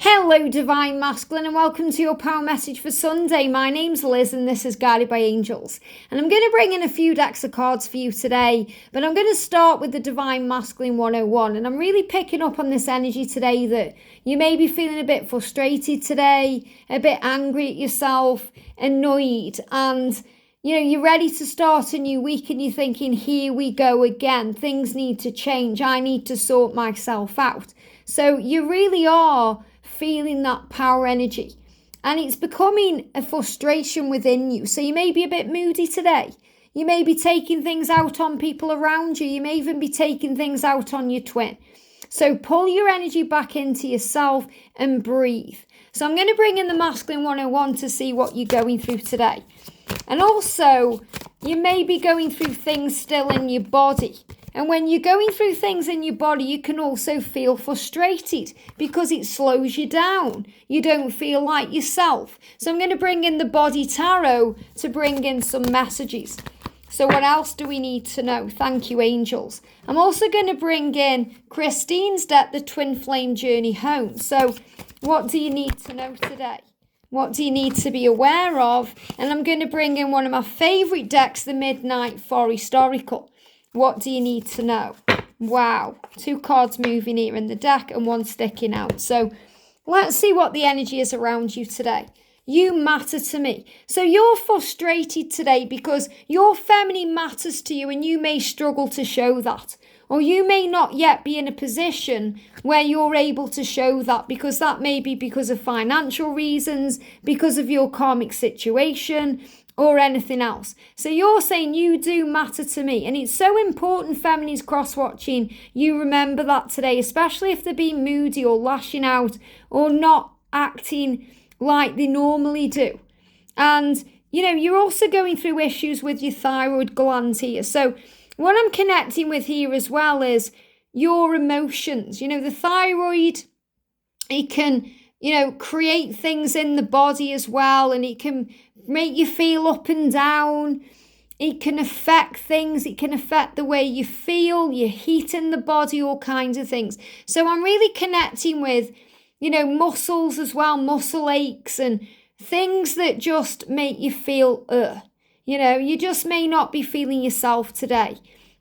Hello, Divine Masculine, and welcome to your power message for Sunday. My name's Liz, and this is Guided by Angels. And I'm going to bring in a few decks of cards for you today, but I'm going to start with the Divine Masculine 101. And I'm really picking up on this energy today that you may be feeling a bit frustrated today, a bit angry at yourself, annoyed, and you're ready to start a new week and you're thinking, here we go again. Things need to change. I need to sort myself out. So you really are feeling that power energy, and it's becoming a frustration within you. So you may be a bit moody today. You may be taking things out on people around you. You may even be taking things out on your twin. So pull your energy back into yourself and breathe. So I'm going to bring in the Masculine 101 to see what you're going through today. And also, you may be going through things still in your body. And when you're going through things in your body, you can also feel frustrated because it slows you down. You don't feel like yourself. So I'm going to bring in the Body Tarot to bring in some messages. So what else do we need to know? Thank you, angels. I'm also going to bring in Christine's deck, the Twin Flame Journey Home. So what do you need to know today? What do you need to be aware of? And I'm going to bring in one of my favourite decks, the Midnight Forest Oracle. What do you need to know? Wow, 2 cards moving here in the deck and 1 sticking out. So let's see what the energy is around you today. You matter to me. So you're frustrated today because your feminine matters to you and you may struggle to show that. Or you may not yet be in a position where you're able to show that because that may be because of financial reasons, because of your karmic situation, or anything else. So you're saying you do matter to me. And it's so important, feminines cross-watching, you remember that today, especially if they're being moody or lashing out or not acting like they normally do. And, you're also going through issues with your thyroid gland here. So what I'm connecting with here as well is your emotions. The thyroid, it can, create things in the body as well, and it can make you feel up and down. It can affect things. It can affect the way you feel, your heat in the body, all kinds of things. So I'm really connecting with, muscles as well, muscle aches and things that just make you feel, you just may not be feeling yourself today.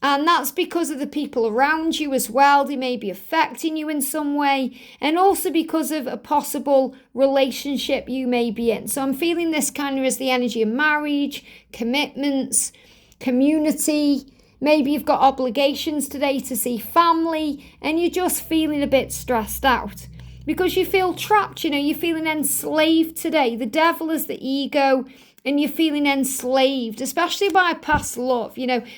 And that's because of the people around you as well. They may be affecting you in some way. And also because of a possible relationship you may be in. So I'm feeling this kind of as the energy of marriage, commitments, community. Maybe you've got obligations today to see family. And you're just feeling a bit stressed out. Because you feel trapped, you're feeling enslaved today. The devil is the ego. And you're feeling enslaved, especially by past love.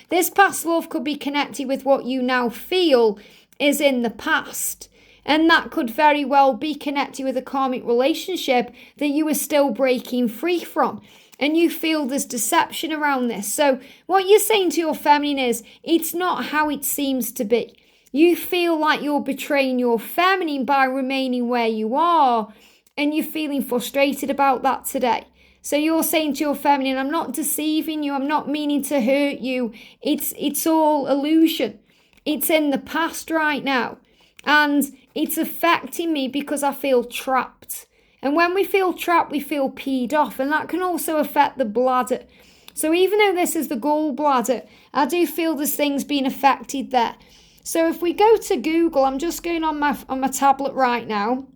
This past love could be connected with what you now feel is in the past. And that could very well be connected with a karmic relationship that you are still breaking free from. And you feel there's deception around this. So what you're saying to your feminine is, it's not how it seems to be. You feel like you're betraying your feminine by remaining where you are. And you're feeling frustrated about that today. So you're saying to your feminine, I'm not deceiving you. I'm not meaning to hurt you. It's all illusion. It's in the past right now. And it's affecting me because I feel trapped. And when we feel trapped, we feel peed off. And that can also affect the bladder. So even though this is the gallbladder, I do feel there's things being affected there. So if we go to Google, I'm just going on my tablet right now.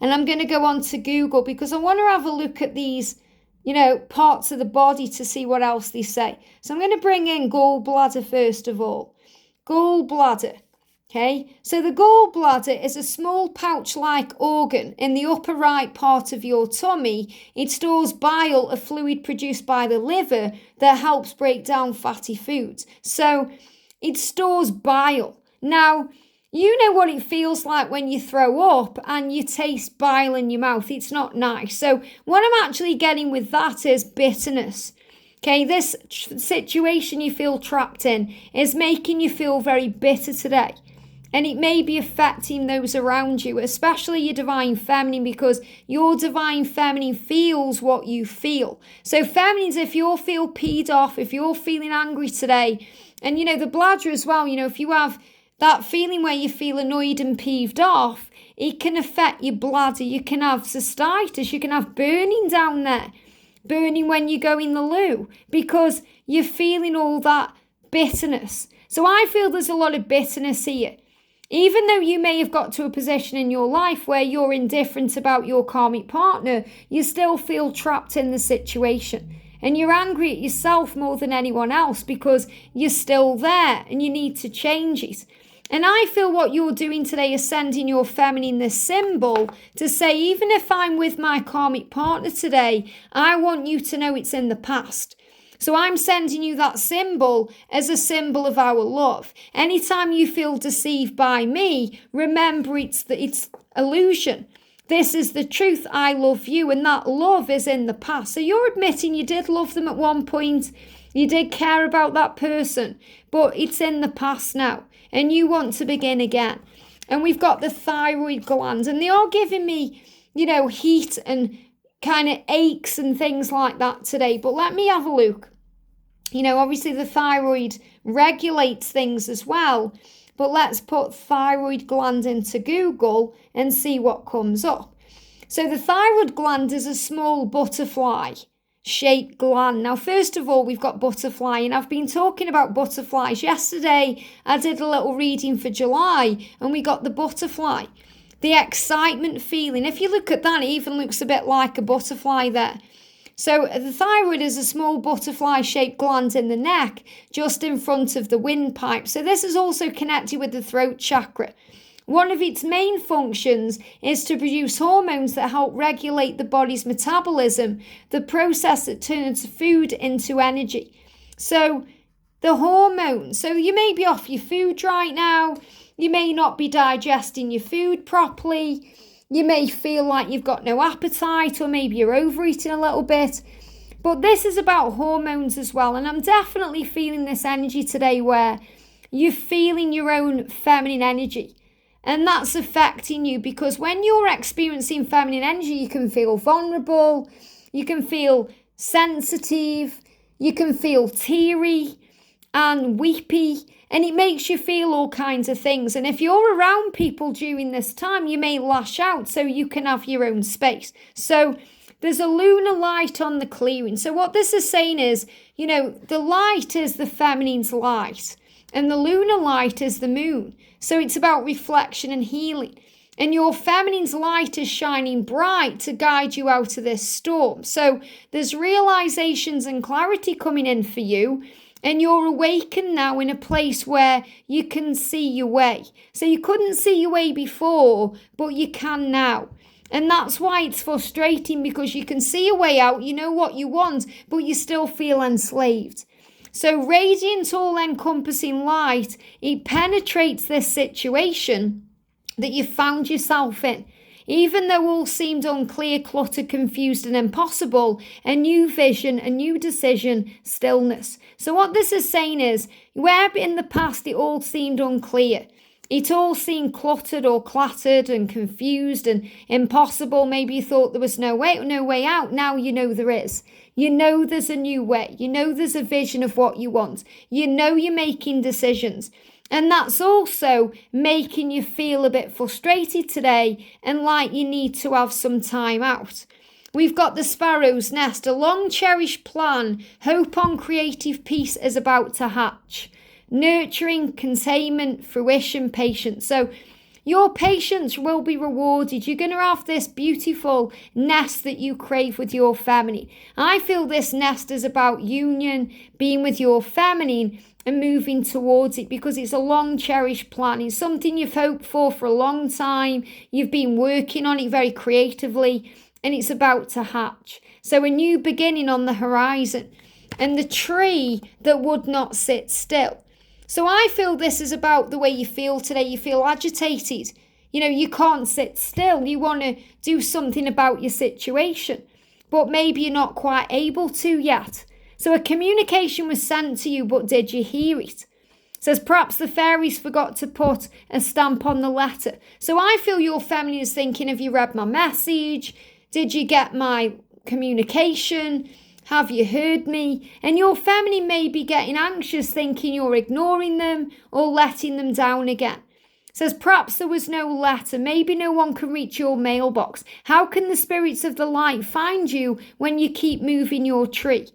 And I'm going to go on to Google because I want to have a look at these, parts of the body to see what else they say. So I'm going to bring in gallbladder first of all. Gallbladder. Okay. So the gallbladder is a small pouch-like organ in the upper right part of your tummy. It stores bile, a fluid produced by the liver that helps break down fatty foods. So it stores bile. Now, you know what it feels like when you throw up and you taste bile in your mouth. It's not nice. So what I'm actually getting with that is bitterness. Okay, this situation you feel trapped in is making you feel very bitter today. And it may be affecting those around you, especially your divine feminine, because your divine feminine feels what you feel. So feminines, if you feel peed off, if you're feeling angry today, and the bladder as well, if you have that feeling where you feel annoyed and peeved off, it can affect your bladder. You can have cystitis, you can have burning down there, burning when you go in the loo, because you're feeling all that bitterness. So I feel there's a lot of bitterness here. Even though you may have got to a position in your life where you're indifferent about your karmic partner, you still feel trapped in the situation. And you're angry at yourself more than anyone else because you're still there and you need to change it. And I feel what you're doing today is sending your feminine this symbol to say, even if I'm with my karmic partner today, I want you to know it's in the past. So I'm sending you that symbol as a symbol of our love. Anytime you feel deceived by me, remember it's illusion. This is the truth. I love you, and that love is in the past. So you're admitting you did love them at one point. You did care about that person, but it's in the past now, and you want to begin again. And we've got the thyroid glands, and they are giving me, heat and kind of aches and things like that today. But let me have a look. Obviously the thyroid regulates things as well. But let's put thyroid gland into Google and see what comes up. So the thyroid gland is a small butterfly-shaped gland. Now, first of all, we've got butterfly, and I've been talking about butterflies. Yesterday, I did a little reading for July, and we got the butterfly. The excitement feeling. If you look at that, it even looks a bit like a butterfly there. So the thyroid is a small butterfly-shaped gland in the neck, just in front of the windpipe. So this is also connected with the throat chakra. One of its main functions is to produce hormones that help regulate the body's metabolism, the process that turns food into energy. So the hormones, so you may be off your food right now, you may not be digesting your food properly, you may feel like you've got no appetite, or maybe you're overeating a little bit. But this is about hormones as well. And I'm definitely feeling this energy today where you're feeling your own feminine energy. And that's affecting you because when you're experiencing feminine energy, you can feel vulnerable, you can feel sensitive, you can feel teary and weepy. And it makes you feel all kinds of things. And if you're around people during this time, you may lash out so you can have your own space. So there's a lunar light on the clearing. So what this is saying is, the light is the feminine's light. And the lunar light is the moon. So it's about reflection and healing. And your feminine's light is shining bright to guide you out of this storm. So there's realizations and clarity coming in for you. And you're awakened now in a place where you can see your way. So you couldn't see your way before, but you can now. And that's why it's frustrating, because you can see a way out, you know what you want, but you still feel enslaved. So radiant, all-encompassing light, it penetrates this situation that you found yourself in. Even though all seemed unclear, cluttered, confused, and impossible, a new vision, a new decision, stillness. So what this is saying is, where in the past it all seemed unclear, it all seemed cluttered or clattered and confused and impossible. Maybe you thought there was no way out. Now you know there is. You know there's a new way. You know there's a vision of what you want. You know you're making decisions. And that's also making you feel a bit frustrated today and like you need to have some time out. We've got the sparrow's nest, a long-cherished plan. Hope on creative peace is about to hatch. Nurturing, containment, fruition, patience. So your patience will be rewarded. You're going to have this beautiful nest that you crave with your feminine. I feel this nest is about union, being with your feminine, and moving towards it, because it's a long cherished plan. It's something you've hoped for a long time. You've been working on it very creatively, and it's about to hatch. So a new beginning on the horizon, and the tree that would not sit still. So I feel this is about the way you feel today. You feel agitated. You can't sit still. You want to do something about your situation, but maybe you're not quite able to yet. So a communication was sent to you, but did you hear it? It says perhaps the fairies forgot to put a stamp on the letter. So I feel your feminine is thinking, have you read my message? Did you get my communication? Have you heard me? And your feminine may be getting anxious, thinking you're ignoring them or letting them down again. Says, perhaps there was no letter. Maybe no one can reach your mailbox. How can the spirits of the light find you when you keep moving your tree?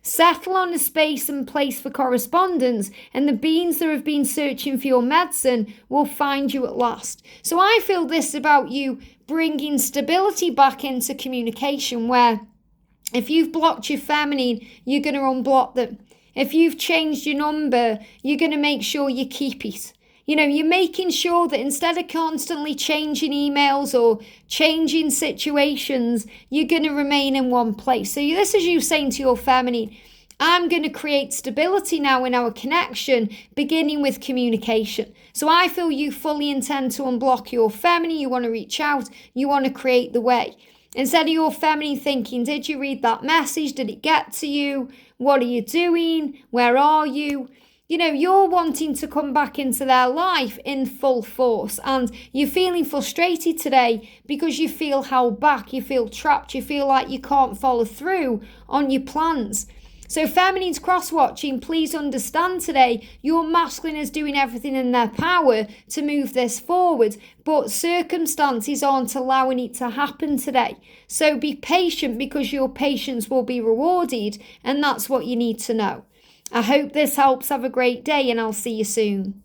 Settle on a space and place for correspondence, and the beings that have been searching for your medicine will find you at last. So I feel this about you bringing stability back into communication, where if you've blocked your feminine, you're going to unblock them. If you've changed your number, you're going to make sure you keep it. You're making sure that instead of constantly changing emails or changing situations, you're going to remain in one place. So this is you saying to your feminine, I'm going to create stability now in our connection, beginning with communication. So I feel you fully intend to unblock your feminine. You want to reach out. You want to create the way. Instead of your feminine thinking, did you read that message? Did it get to you? What are you doing? Where are you? You're wanting to come back into their life in full force, and you're feeling frustrated today because you feel held back, you feel trapped, you feel like you can't follow through on your plans. So feminines cross-watching, please understand today, your masculine is doing everything in their power to move this forward, but circumstances aren't allowing it to happen today. So be patient, because your patience will be rewarded, and that's what you need to know. I hope this helps. Have a great day, and I'll see you soon.